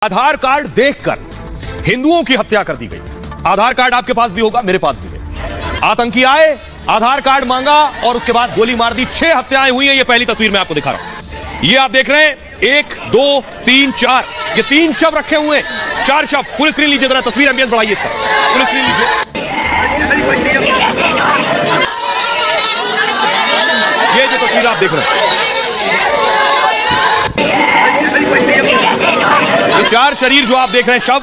आधार card देखकर हिंदुओं की हत्या कर दी गई। आधार कार्ड आपके पास भी होगा, मेरे पास भी है। आतंकी आए, आधार कार्ड मांगा और उसके बाद गोली मार दी। 6 हत्याएं हुई हैं। ये पहली तस्वीर मैं आपको दिखा रहा हूं। ये आप देख रहे हैं 1 2 3 4, ये 3 शव रखे हुए हैं। 4 शव। फुल स्क्रीन लीजिए जरा, तस्वीर एम्बियंस बढ़ाइए इसका। फुल स्क्रीन लीजिए। ये जो तस्वीर आप देख रहे हैं, ये 4 शरीर जो आप देख रहे हैं, शव,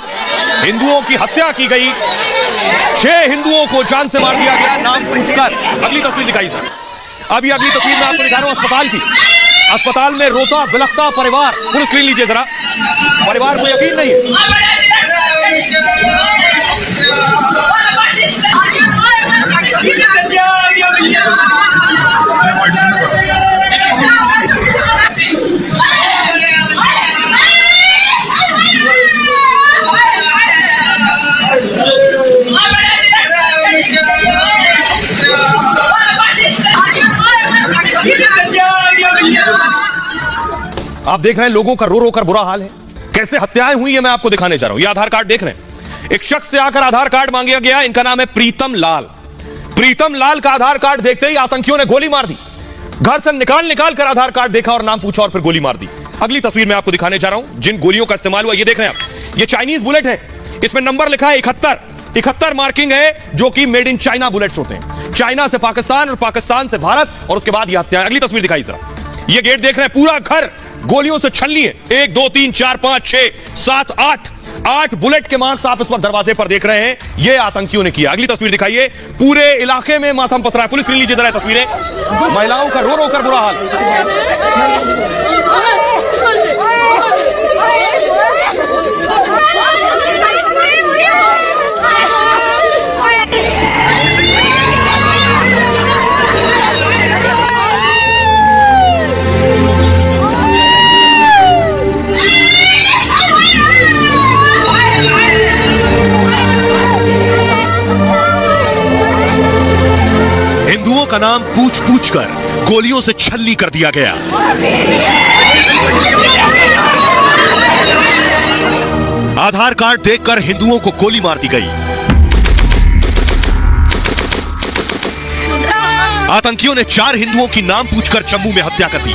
हिंदुओं की हत्या की गई। 6 हिंदुओं को जान से मार दिया गया नाम पूछकर। अगली तस्वीर दिखाई सर। अभी अगली तस्वीर मैं आपको दिखा रहा हूं अस्पताल की। अस्पताल में रोता बिलखता परिवार। फुल स्क्रीन लीजिए जरा। परिवार को यकीन नहीं है। आप देख रहे हैं लोगों का रो रो कर बुरा हाल है। कैसे हत्याएं हुई है मैं आपको दिखाने जा रहा हूं। ये आधार कार्ड देख रहे हैं। एक शख्स से आकर आधार कार्ड मांगा गया। इनका नाम है प्रीतम लाल। प्रीतम लाल का आधार कार्ड देखते ही आतंकियों ने गोली मार दी। घर से निकाल कर आधार कार्ड देखा और नाम पूछा और फिर गोली मार दी। अगली तस्वीर मैं आपको दिखाने जा रहा हूं जिन गोलियों का इस्तेमाल हुआ। ये देख रहे हैं आप, ये चाइनीज बुलेट है। इसमें नंबर लिखा है 71 मार्किंग है, जो कि मेड इन चाइना बुलेट्स होते हैं। चाइना से पाकिस्तान और पाकिस्तान से भारत, और उसके बाद यह हत्या। अगली तस्वीर दिखाई जरा। ये गेट देख रहे हैं, पूरा घर गोलियों से छलनी है। 1 2 3 4 5 6 7 8 बुलेट के मार्क्स आप इस वक्त दरवाजे पर देख रहे हैं। ये आतंकियों ने किया। अगली तस्वीर दिखाइए। पूरे इलाके में मातम पसरा है। पुलिस स्क्रीन लीजिए जरा तस्वीरें। महिलाओं का रो रो कर बुरा हाल। हिंदुओं का नाम पूछ पूछ कर गोलियों से छलनी कर दिया गया। आधार कार्ड देखकर हिंदुओं को गोली मार दी गई। आतंकियों ने 4 हिंदुओं की नाम पूछकर जम्मू में हत्या कर दी।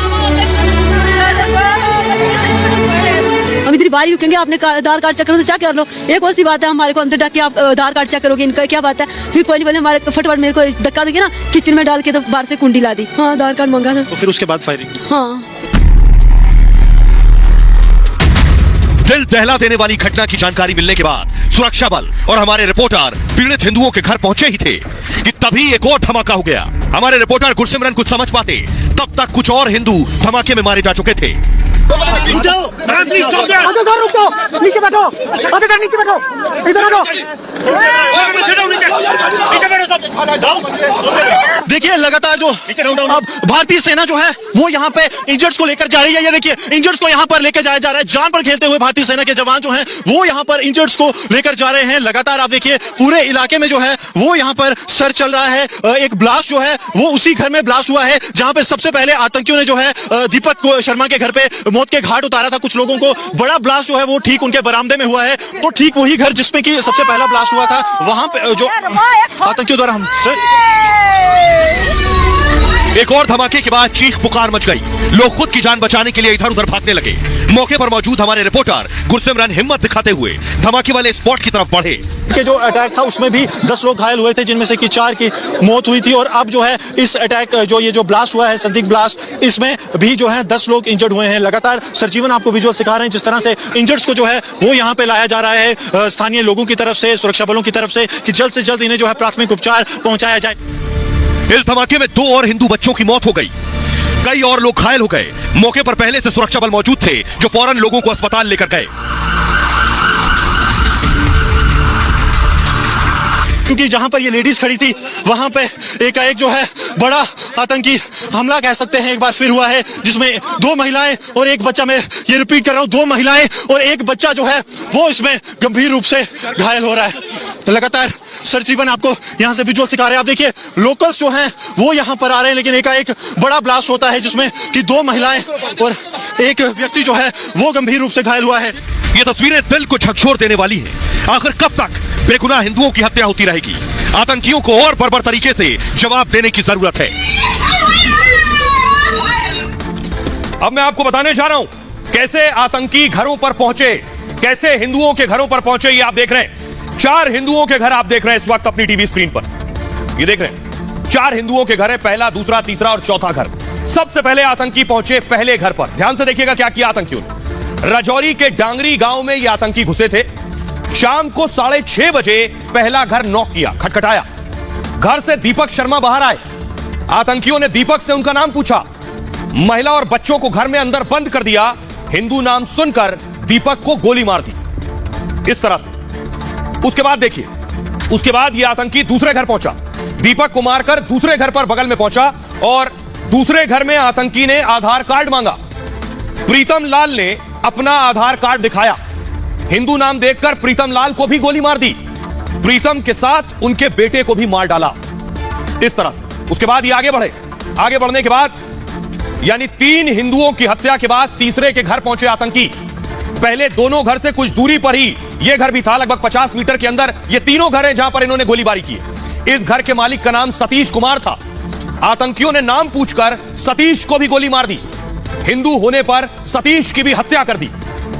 हम इतनी बारी रुकेंगे, आपने आधार कार्ड चेक करो तो क्या कर लो। एक और सी बात है, हमारे को अंदर डाके आप आधार कार्ड चेक करोगे, इनका क्या बात है। फिर कोई नहीं बोले, हमारे फटाफट मेरे को धक्का देके ना किचन में डाल के तो बाहर से कुंडी ला दी। हाँ, आधार कार्ड मांगा था। तो फिर उसके बाद फायरिंग। हाँ, दिल दहला देने वाली घटना की जानकारी मिलने के बाद सुरक्षा बल और हमारे रिपोर्टर पीड़ित हिंदुओं के घर पहुंचे ही थे कि तभी एक और धमाका हो गया। हमारे रिपोर्टर गुरसिमरन कुछ समझ पाते तब तक कुछ और हिंदू धमाके में मारे जा चुके थे। नीचे बैठो, नीचे बैठो, इधर बैठो। देखिए लगातार जो अब भारतीय सेना जो है वो यहाँ पे इंजर्ड्स को लेकर जा रही है। ये देखिए इंजर्ड्स को यहाँ पर लेकर जाया जा रहा है। जान पर खेलते हुए भारतीय सेना के जवान जो हैं वो यहाँ पर इंजर्ड्स को लेकर जा रहे हैं। लगातार आप देखिए पूरे इलाके में जो है वो यहाँ पर सर चल रहा है। एक ब्लास्ट जो है वो उसी घर में ब्लास्ट हुआ है जहाँ पे सबसे पहले आतंकियों ने जो है दीपक को शर्मा के घर पे मौत के घाट उतारा था कुछ लोगों को। बड़ा ब्लास्ट जो है वो ठीक उनके बरामदे में हुआ है। तो ठीक वही घर जिसमें कि सबसे पहला ब्लास्ट हुआ था, वहां पे जो आतंकियों द्वारा हम एक और धमाके के बाद चीख पुकार मच गई। लोग खुद की जान बचाने के लिए इधर उधर भागने लगे। मौके पर मौजूद हमारे रिपोर्टर गुरसिमरन हिम्मत दिखाते हुए धमाके वाले स्पॉट की तरफ बढ़े। के जो अटैक था उसमें भी 10 लोग घायल हुए थे, जिनमें से कि 4 की मौत हुई थी। और अब जो है इस अटैक जो ब्लास्ट हुआ है, संदिग्ध ब्लास्ट, इसमें भी जो है 10 लोग इंजर्ड हुए हैं। लगातार सरजीवन आपको विजुअल सिखा रहे हैं जिस तरह से इंजर्ड्स को जो है वो यहाँ पे लाया जा रहा है स्थानीय लोगों की तरफ से, सुरक्षा बलों की तरफ से, कि जल्द से जल्द इन्हें जो है प्राथमिक उपचार पहुंचाया जाए। इस धमाके में 2 और हिंदू बच्चों की मौत हो गई। कई और लोग घायल हो गए। मौके पर पहले से सुरक्षा बल मौजूद थे जो फौरन लोगों को अस्पताल लेकर गए। क्योंकि जहां पर ये लेडीज खड़ी थी वहां पे एकाएक जो है बड़ा आतंकी हमला कह सकते हैं एक बार फिर हुआ है, जिसमें 2 महिलाएं और एक बच्चा, मैं ये रिपीट कर रहा हूं, 2 महिलाएं और एक बच्चा जो है वो इसमें गंभीर रूप से घायल हो रहा है। तो लगातार सरजीवन आपको यहाँ से विजुअल सिखा रहे हैं। आप देखिए लोकल्स जो हैं वो यहाँ पर आ रहे हैं, लेकिन एकाएक बड़ा ब्लास्ट होता है जिसमें कि 2 महिलाएं और एक व्यक्ति जो है वो गंभीर रूप से घायल हुआ है। ये तस्वीरें दिल को झकझोर देने वाली हैं। आखिर कब तक बेगुनाह हिंदुओं की हत्या होती रहेगी? आतंकियों को और बर्बर तरीके से जवाब देने की जरूरत है। अब मैं आपको बताने जा रहा हूं कैसे आतंकी घरों पर पहुंचे, कैसे हिंदुओं के घरों पर पहुंचे। ये आप देख रहे हैं 4 हिंदुओं के घर आप देख रहे हैं इस वक्त अपनी टीवी स्क्रीन पर। ये देख रहे हैं 4 हिंदुओं के घर है, पहला, दूसरा, तीसरा और चौथा घर। सबसे पहले आतंकी पहुंचे पहले घर पर। ध्यान से देखिएगा क्या किया आतंकियों ने। राजौरी के डांगरी गांव में ये आतंकी घुसे थे। शाम को 6:30 बजे पहला घर नॉक किया, खटखटाया। घर से दीपक शर्मा बाहर आए। आतंकियों ने दीपक से उनका नाम पूछा। महिला और बच्चों को घर में अंदर बंद कर दिया। हिंदू नाम सुनकर दीपक को गोली मार दी इस तरह से। उसके बाद देखिए, उसके बाद यह आतंकी दूसरे घर पहुंचा। दीपक को मारकर दूसरे घर पर बगल में पहुंचा और दूसरे घर में आतंकी ने आधार कार्ड मांगा। प्रीतम लाल ने अपना आधार कार्ड दिखाया। हिंदू नाम देखकर प्रीतम लाल को भी गोली मार दी। प्रीतम के साथ उनके बेटे को भी मार डाला इस तरह से। उसके बाद ये आगे बढ़े। आगे बढ़ने के बाद यानी 3 हिंदुओं की हत्या के बाद तीसरे के घर पहुंचे आतंकी। पहले दोनों घर से कुछ दूरी पर ही यह घर भी था, लगभग 50 मीटर के अंदर ये तीनों घर हैं जहां पर इन्होंने गोलीबारी की। इस घर के मालिक का नाम सतीश कुमार था। आतंकियों ने नाम पूछकर सतीश को भी गोली मार दी। हिंदू होने पर सतीश की भी हत्या कर दी।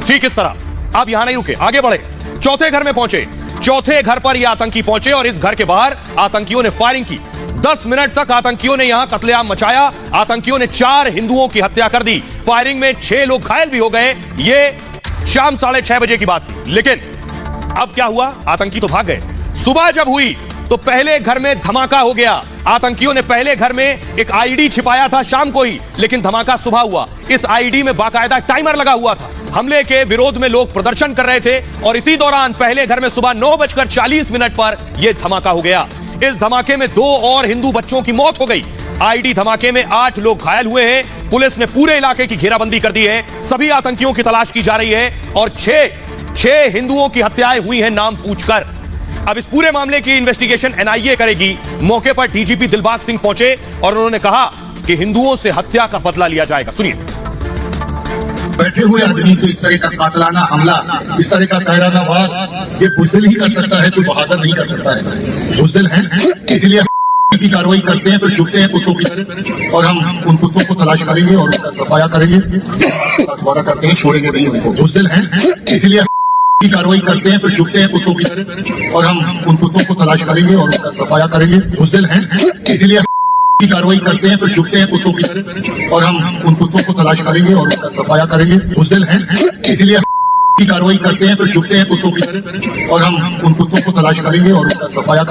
ठीक इस तरह। अब यहां नहीं रुके, आगे बढ़े। चौथे घर में पहुंचे। चौथे घर पर यह आतंकी पहुंचे और इस घर के बाहर आतंकियों ने फायरिंग की। 10 मिनट तक आतंकियों ने यहां कत्लेआम मचाया। आतंकियों ने 4 हिंदुओं की हत्या कर दी। फायरिंग में 6 लोग घायल भी हो गए। यह शाम 6:30 बजे की बात थी। लेकिन अब क्या हुआ? आतंकी तो भाग गए। सुबह जब हुई तो पहले घर में धमाका हो गया। आतंकियों ने पहले घर में एक आईडी छिपाया था शाम को ही, लेकिन धमाका सुबह हुआ। इस आईडी में बाकायदा टाइमर लगा हुआ था। हमले के विरोध में लोग प्रदर्शन कर रहे थे और इसी दौरान पहले घर में सुबह 9:40 पर यह धमाका हो गया। इस धमाके में 2 और हिंदू बच्चों की मौत हो गई। आईडी धमाके में 8 लोग घायल हुए हैं। पुलिस ने पूरे इलाके की घेराबंदी कर दी है। सभी आतंकियों की तलाश की जा रही है और 6 हिंदुओं की हत्याएं हुई हैं नाम पूछकर। अब इस पूरे मामले की इन्वेस्टिगेशन एनआईए करेगी। मौके पर डीजीपी दिलबाग सिंह पहुंचे और उन्होंने कहा कि हिंदुओं से हत्या का बदला लिया जाएगा। सुनिए। बैठे हुए आदमी को इस तरह का कातलाना हमला, इस तरह का कायराना वार ये बुजदिल ही कर सकता है, कोई बहादुर नहीं कर सकता है। बुजदिल हैं, इसीलिए की कार्रवाई करते हैं तो चुपते हैं कुत्तों की तरह, और हम उन कुत्तों को तलाश करेंगे और उनका सफाया करेंगे। दोबारा करते हैं, छोड़ेंगे नहीं उनको। बुजदिल हैं, इसीलिए की कार्रवाई करते हैं तो चुपते हैं कुत्तों की तरह, और हम उन कुत्तों को तलाश करेंगे और उनका सफाया करेंगे। बुजदिल हैं, इसीलिए की कार्रवाई करते हैं तो चुपते हैं कुत्तों की तरह, और हम उन कुत्तों को तलाश करेंगे और उनका सफाया करेंगे। बुजदिल हैं, इसीलिए की कार्रवाई करते हैं तो चुपते हैं कुत्तों की तरह, और हम उन कुत्तों को तलाश करेंगे और उनका सफाया